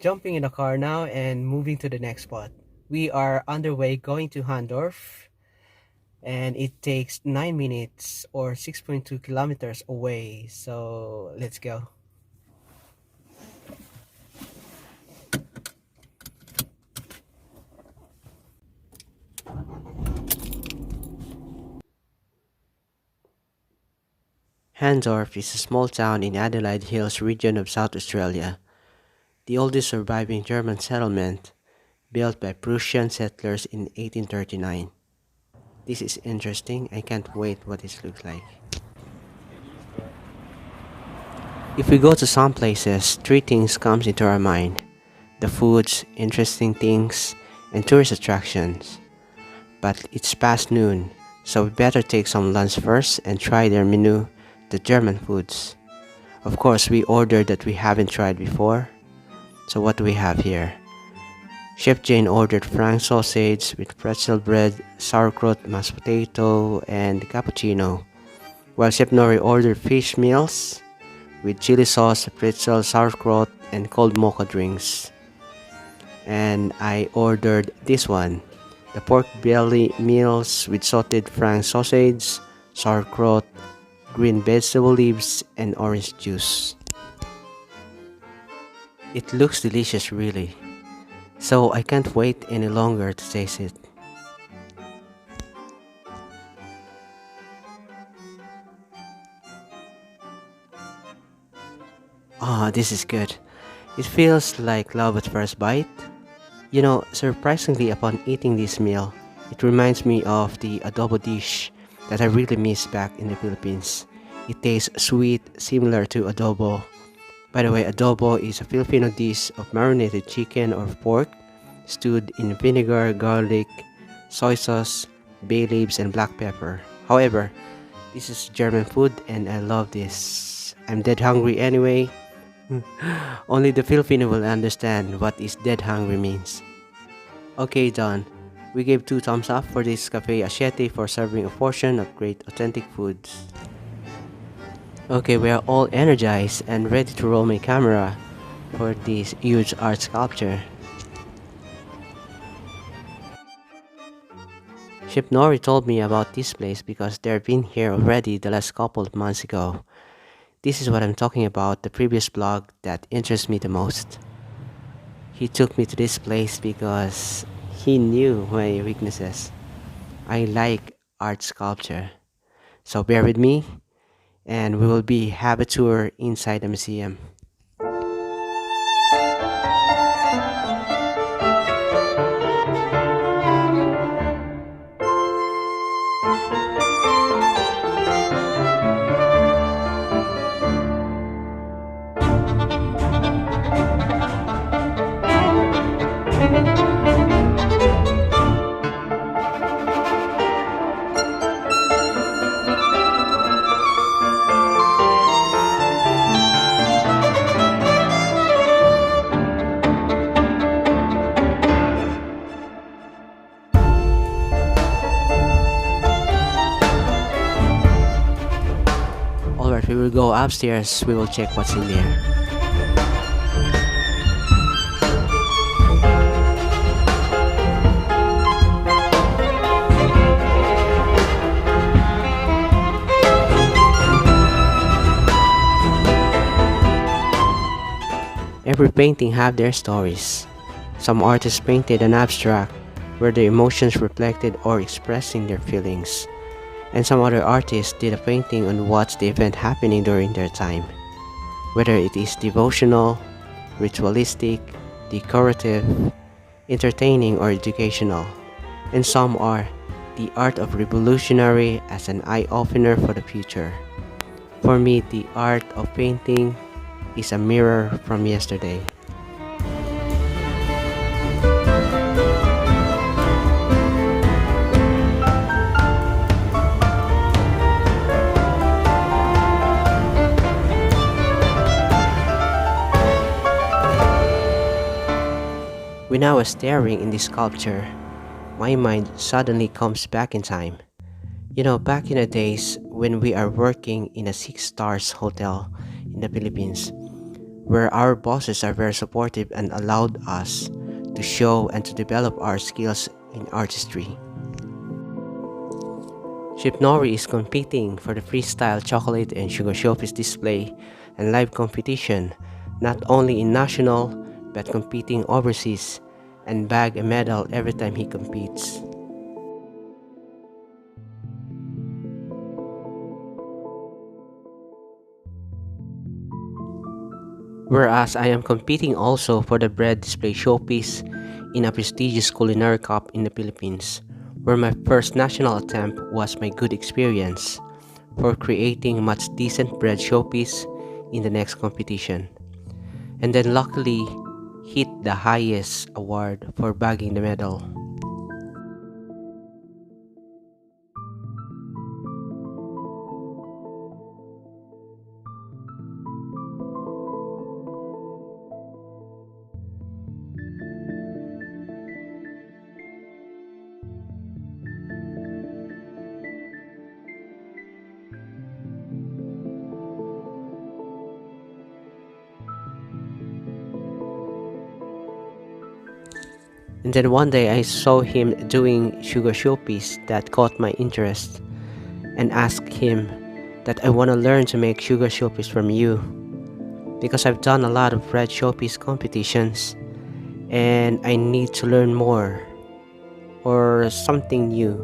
jumping in the car now and moving to the next spot. We are underway going to HAHNDORF, and it takes 9 minutes or 6.2 kilometers away. So let's go. HAHNDORF is a small town in Adelaide Hills region of South Australia, the oldest surviving German settlement, built by Prussian settlers in 1839. This is interesting. I can't wait what this looks like. If we go to some places, three things comes into our mind: the foods, interesting things, and tourist attractions. But it's past noon, so we better take some lunch first and try their menu, the German foods. Of course, we ordered that we haven't tried before. So what do we have here? Chef Jane ordered frank sausage with pretzel bread, sauerkraut, mashed potato, and cappuccino, while Chef Nori ordered fish meals with chili sauce, pretzel, sauerkraut, and cold mocha drinks. And I ordered this one, the pork belly meals with sauteed frank sausage, sauerkraut, green vegetable leaves, and orange juice. It looks delicious, really, so I can't wait any longer to taste it. Ah, this is good. It feels like love at first bite. Surprisingly, upon eating this meal, it reminds me of the adobo dish that I really miss back in the Philippines. It tastes sweet, similar to adobo. By the way, adobo is a Filipino dish of marinated chicken or pork, stewed in vinegar, garlic, soy sauce, bay leaves, and black pepper. However, this is German food and I love this. I'm dead hungry anyway. Only the Filipino will understand what is dead hungry means. Okay, done. We gave 2 thumbs up for this Cafe Asiete for serving a portion of great authentic foods. Okay, we are all energized and ready to roll my camera for this huge art sculpture. Chef Nori told me about this place because they've been here already the last couple of months ago. This is what I'm talking about, the previous blog that interests me the most. He took me to this place because he knew my weaknesses. I like art sculpture. So bear with me and we will have a tour inside the museum. Alright, we will go upstairs, we will check what's in there. Every painting have their stories. Some artists painted an abstract where the emotions reflected or expressing their feelings. And some other artists did a painting on what's the event happening during their time. Whether it is devotional, ritualistic, decorative, entertaining, or educational. And some are the art of revolutionary as an eye-opener for the future. For me, the art of painting is a mirror from yesterday. When I was staring in this sculpture, my mind suddenly comes back in time. Back in the days when we are working in a 6 stars hotel in the Philippines, where our bosses are very supportive and allowed us to show and to develop our skills in artistry. Chip Nori is competing for the freestyle chocolate and sugar showpiece display and live competition, not only in national but competing overseas and bag a medal every time he competes. Whereas I am competing also for the bread display showpiece in a prestigious culinary cup in the Philippines, where my first national attempt was my good experience for creating much decent bread showpiece in the next competition. And then luckily hit the highest award for bagging the medal. And then one day I saw him doing sugar showpiece that caught my interest and asked him that I want to learn to make sugar showpiece from you because I've done a lot of bread showpiece competitions and I need to learn more or something new.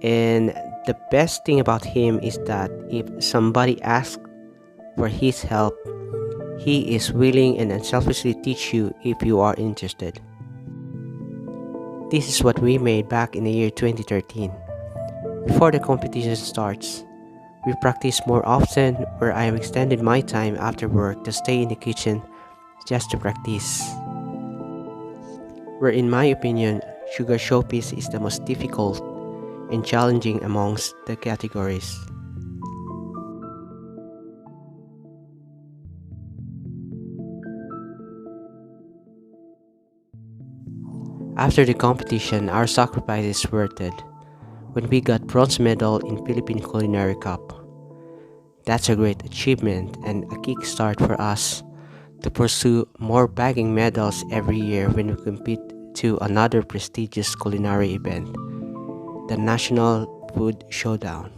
And the best thing about him is that if somebody asks for his help, he is willing and unselfishly teach you if you are interested. This is what we made back in the year 2013. Before the competition starts, we practice more often where I have extended my time after work to stay in the kitchen just to practice. Where in my opinion, sugar showpiece is the most difficult and challenging amongst the categories. After the competition, our sacrifice is worth it when we got bronze medal in Philippine Culinary Cup. That's a great achievement and a kickstart for us to pursue more bagging medals every year when we compete to another prestigious culinary event, the National Food Showdown,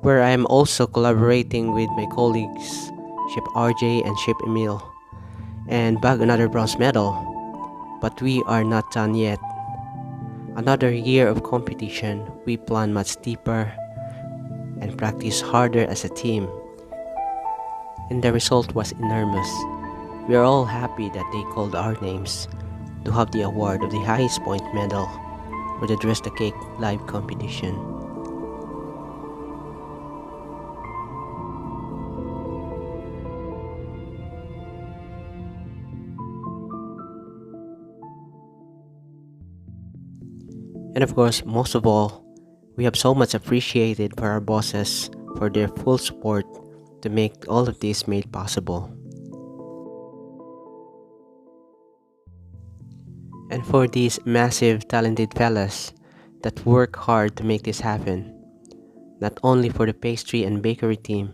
where I am also collaborating with my colleagues Chef RJ and Chef Emil and bag another bronze medal. But we are not done yet. Another year of competition, we plan much deeper and practice harder as a team. And the result was enormous. We are all happy that they called our names to have the award of the highest point medal for the Dress the Cake live competition. And of course, most of all, we have so much appreciated for our bosses for their full support to make all of this made possible. And for these massive talented fellas that work hard to make this happen, not only for the pastry and bakery team,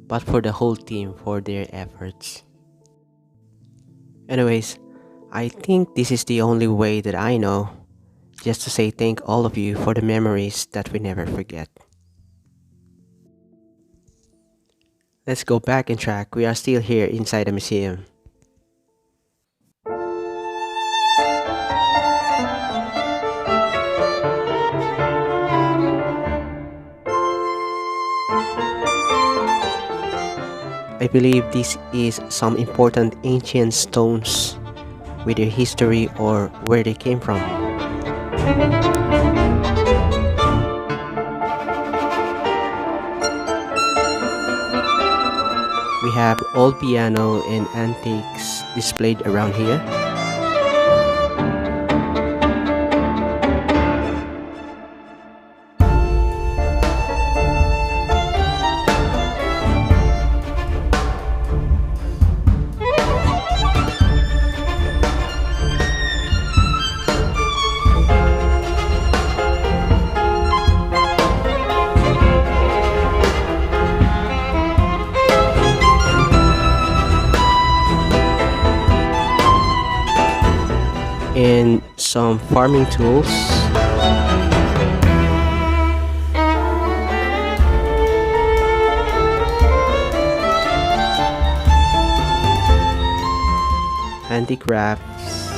but for the whole team for their efforts. Anyways, I think this is the only way that I know just to say thank all of you for the memories that we never forget. Let's go back in track. We are still here inside the museum. I believe this is some important ancient stones with their history or where they came from. We have old piano and antiques displayed around here. and some farming tools, handicrafts,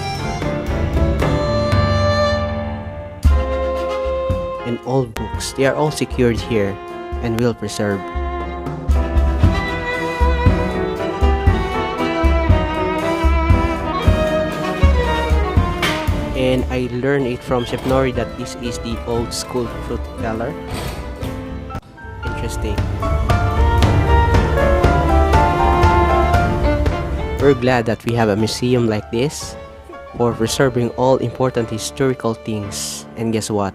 and old books. They are all secured here and well preserved. And I learned it from Chef Nori that this is the old school fruit teller. Interesting. We're glad that we have a museum like this for preserving all important historical things. And guess what?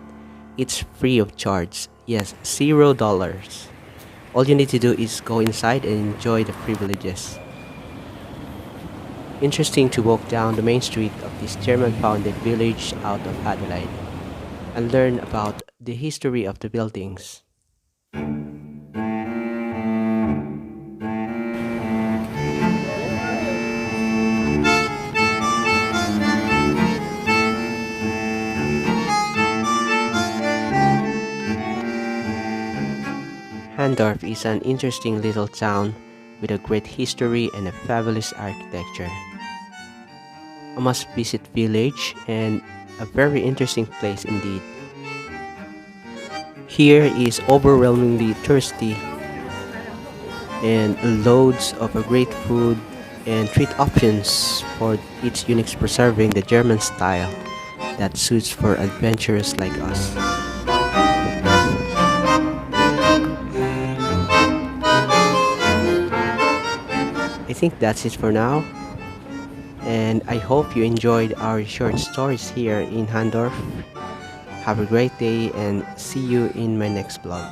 It's free of charge. Yes, $0. All you need to do is go inside and enjoy the privileges. Interesting to walk down the main street of this German-founded village out of Adelaide and learn about the history of the buildings. HAHNDORF is an interesting little town with a great history and a fabulous architecture. A must-visit village and a very interesting place indeed. Here is overwhelmingly thirsty and loads of a great food and treat options for its unique preserving the German style that suits for adventurers like us. I think that's it for now, and I hope you enjoyed our short stories here in HAHNDORF. Have a great day and see you in my next vlog.